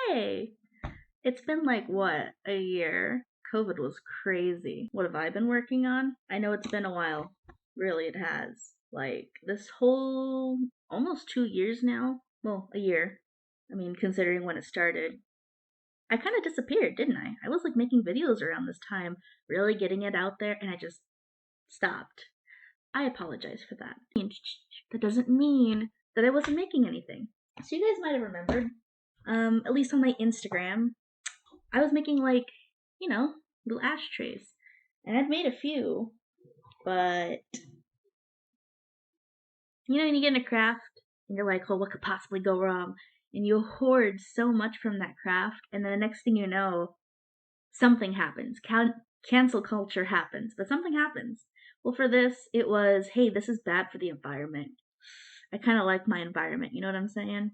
Hey, it's been like what, a year? COVID was crazy. What have I been working on? I know it's been a while. Really, it has. Like this whole almost 2 years now. Well, a year. I mean, considering when it started. I kind of disappeared, didn't I? I was like making videos around this time, really getting it out there, and I just stopped. I apologize for that. That doesn't mean that I wasn't making anything. So you guys might have remembered, at least on my Instagram, I was making like, you know, little ashtrays. And I'd made a few, but you know, when you get in a craft and you're like, oh, what could possibly go wrong? And you hoard so much from that craft, and then the next thing you know, something happens. Cancel culture happens, but something happens. Well, for this, it was, hey, this is bad for the environment. I kind of like my environment, you know what I'm saying?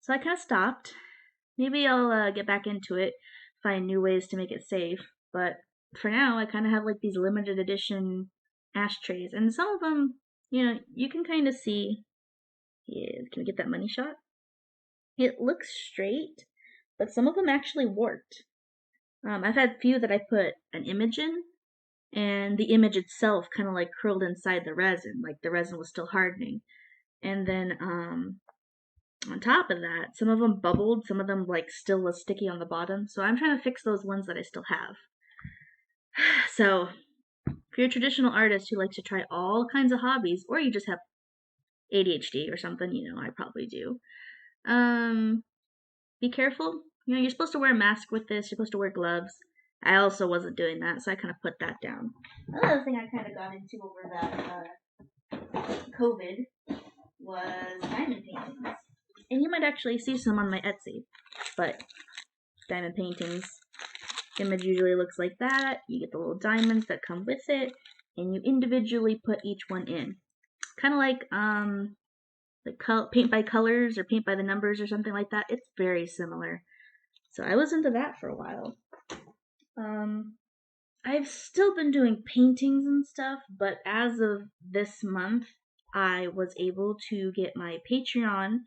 So I kind of stopped. Maybe I'll get back into it, find new ways to make it safe. But for now, I kind of have like these limited edition ashtrays, and some of them, you know, you can kind of see. Yeah, can we get that money shot? It looks straight, but some of them actually warped. I've had few that I put an image in, and the image itself kind of like curled inside the resin, like the resin was still hardening. And then on top of that, some of them bubbled, some of them like still was sticky on the bottom. So I'm trying to fix those ones that I still have. So if you're a traditional artist who likes to try all kinds of hobbies, or you just have ADHD or something, you know, I probably do. Be careful. You know, you're supposed to wear a mask with this. You're supposed to wear gloves. I also wasn't doing that, so I kind of put that down. Another thing I kind of got into over that COVID was diamond paintings. And you might actually see some on my Etsy, but diamond paintings. Image usually looks like that. You get the little diamonds that come with it, and you individually put each one in. Kind of like paint by colors or paint by the numbers or something like that. It's very similar. So I was into that for a while. I've still been doing paintings and stuff, but as of this month, I was able to get my Patreon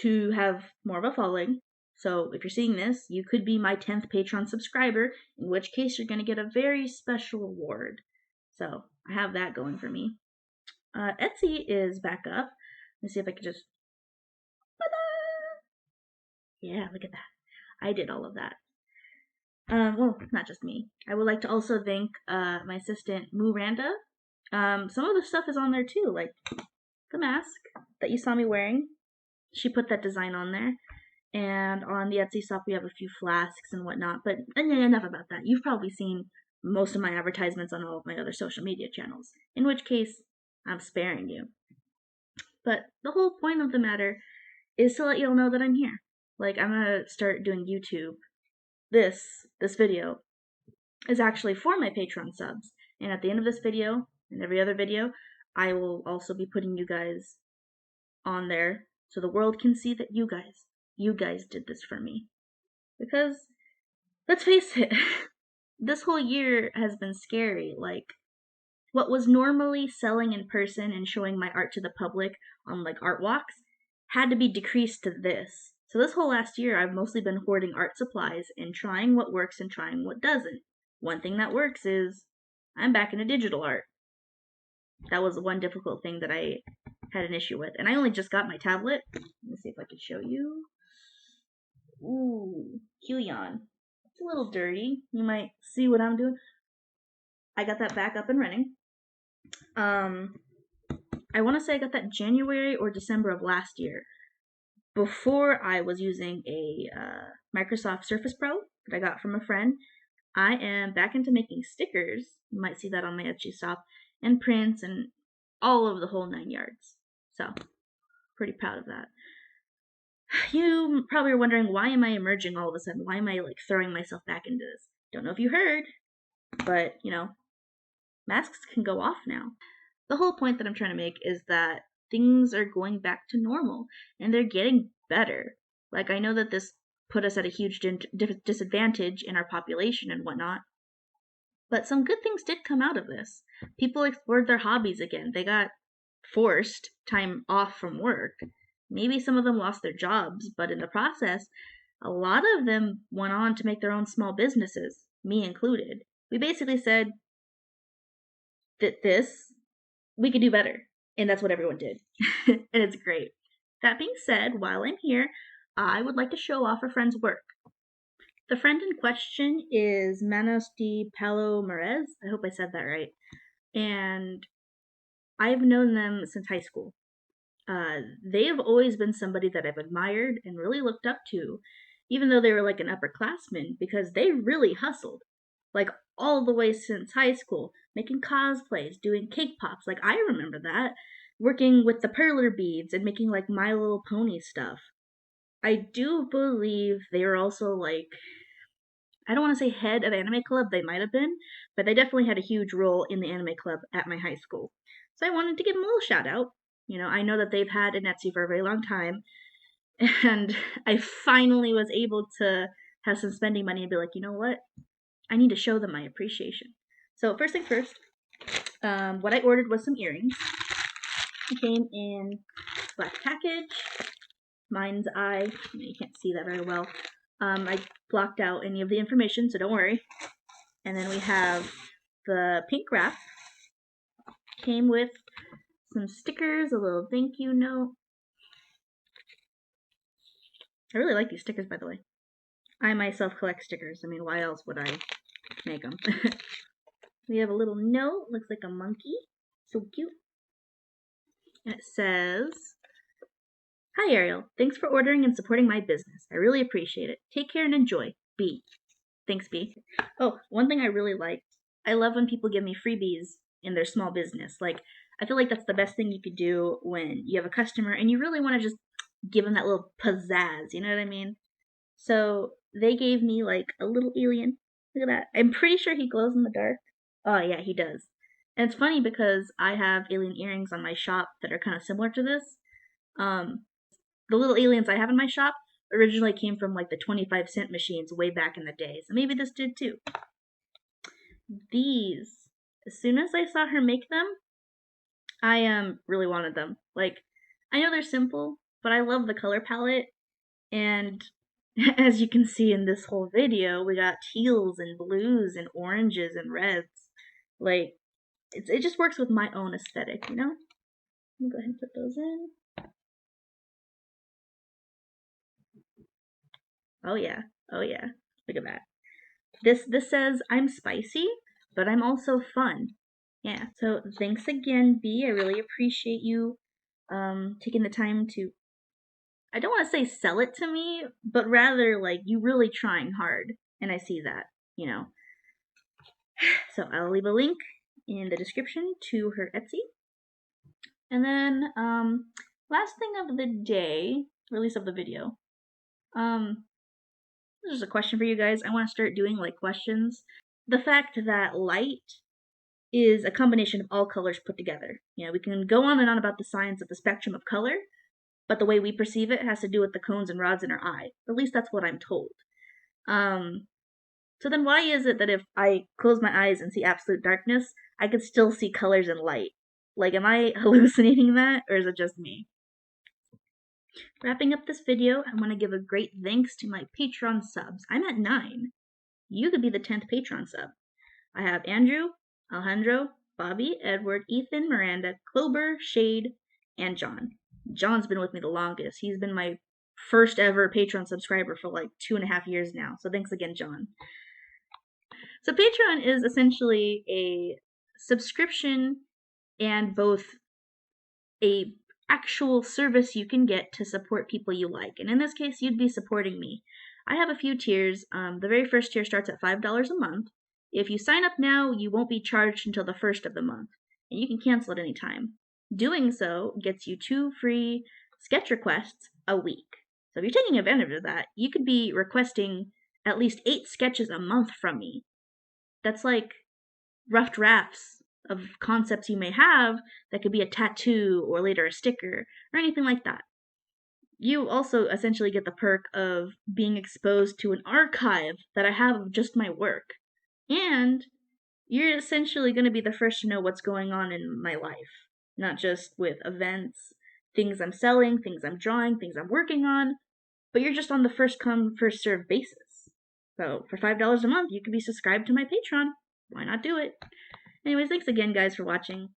to have more of a following. So if you're seeing this, you could be my 10th Patreon subscriber, in which case you're going to get a very special award. So I have that going for me. Etsy is back up. Let's see if I can just. Yeah, look at that. I did all of that. Well, not just me. I would like to also thank my assistant, Miranda. Some of the stuff is on there too, like the mask that you saw me wearing. She put that design on there. And on the Etsy shop, we have a few flasks and whatnot. But enough about that. You've probably seen most of my advertisements on all of my other social media channels. In which case, I'm sparing you. But the whole point of the matter is to let you all know that I'm here. Like, I'm gonna start doing YouTube. This video is actually for my Patreon subs. And at the end of this video, and every other video, I will also be putting you guys on there so the world can see that you guys did this for me. Because, let's face it, this whole year has been scary. Like, what was normally selling in person and showing my art to the public on like art walks had to be decreased to this. So this whole last year, I've mostly been hoarding art supplies and trying what works and trying what doesn't. One thing that works is I'm back into digital art. That was the one difficult thing that I had an issue with. And I only just got my tablet. Let me see if I can show you. Ooh, Helion. It's a little dirty. You might see what I'm doing. I got that back up and running. I want to say I got that January or December of last year. Before I was using a Microsoft Surface Pro that I got from a friend. I am back into making stickers. You might see that on my Etsy shop. And prints and all of the whole 9 yards. So, pretty proud of that. You probably are wondering, why am I emerging all of a sudden? Why am I like throwing myself back into this? Don't know if you heard, but you know, masks can go off now. The whole point that I'm trying to make is that things are going back to normal and they're getting better. Like, I know that this put us at a huge disadvantage in our population and whatnot, but some good things did come out of this. People explored their hobbies again. They got forced time off from work. Maybe some of them lost their jobs, but in the process, a lot of them went on to make their own small businesses, me included. We basically said that we could do better. And that's what everyone did. And it's great. That being said, while I'm here, I would like to show off a friend's work. The friend in question is Manos de Palomares. I hope I said that right. And I've known them since high school. They have always been somebody that I've admired and really looked up to, even though they were like an upperclassman, because they really hustled. Like all the way since high school, making cosplays, doing cake pops. Like I remember that. Working with the perler beads and making like My Little Pony stuff. I do believe they were also like, I don't want to say head of anime club, they might have been, but they definitely had a huge role in the anime club at my high school. So I wanted to give them a little shout out. You know, I know that they've had an Etsy for a very long time, and I finally was able to have some spending money and be like, you know what? I need to show them my appreciation. So first things first, what I ordered was some earrings. It came in black package. Mind's eye. You can't see that very well. I blocked out any of the information, so don't worry. And then we have the pink wrap. Came with some stickers, a little thank you note. I really like these stickers, by the way. I myself collect stickers. I mean, why else would I make them? We have a little note. Looks like a monkey. So cute. And it says, "Hi Ariel, thanks for ordering and supporting my business. I really appreciate it. Take care and enjoy. B." Thanks, B. Oh, one thing I really like, I love when people give me freebies in their small business. Like, I feel like that's the best thing you could do when you have a customer and you really want to just give them that little pizzazz, you know what I mean? So they gave me like a little alien. Look at that. I'm pretty sure he glows in the dark. Oh yeah, he does. And it's funny because I have alien earrings on my shop that are kind of similar to this. The little aliens I have in my shop originally came from like the 25-cent machines way back in the day. So maybe this did too. These, as soon as I saw her make them, I really wanted them. Like, I know they're simple, but I love the color palette. And as you can see in this whole video, we got teals and blues and oranges and reds. Like, it just works with my own aesthetic, you know? Let me go ahead and put those in. Oh yeah, oh yeah. Look at that. This says I'm spicy, but I'm also fun. Yeah. So thanks again, B. I really appreciate you taking the time to, I don't want to say sell it to me, but rather like you really trying hard. And I see that, you know. So I'll leave a link in the description to her Etsy. And then last thing of the day, release of the video. This is a question for you guys. I want to start doing like questions. The fact that light is a combination of all colors put together. You know, we can go on and on about the science of the spectrum of color, but the way we perceive it has to do with the cones and rods in our eye. At least that's what I'm told. So then why is it that if I close my eyes and see absolute darkness, I can still see colors and light? Like, am I hallucinating that, or is it just me? Wrapping up this video, I want to give a great thanks to my Patreon subs. I'm at 9. You could be the 10th Patreon sub. I have Andrew, Alejandro, Bobby, Edward, Ethan, Miranda, Clover, Shade, and John. John's been with me the longest. He's been my first ever Patreon subscriber for like 2.5 years now. So thanks again, John. So Patreon is essentially a subscription and both a actual service you can get to support people you like. And in this case, you'd be supporting me. I have a few tiers. The very first tier starts at $5 a month. If you sign up now, you won't be charged until the first of the month, and you can cancel at any time. Doing so gets you 2 free sketch requests a week. So if you're taking advantage of that, you could be requesting at least 8 sketches a month from me. That's like rough drafts of concepts you may have that could be a tattoo or later a sticker or anything like that. You also essentially get the perk of being exposed to an archive that I have of just my work. And you're essentially going to be the first to know what's going on in my life. Not just with events, things I'm selling, things I'm drawing, things I'm working on, but you're just on the first come, first serve basis. So for $5 a month, you can be subscribed to my Patreon. Why not do it? Anyways, thanks again, guys, for watching.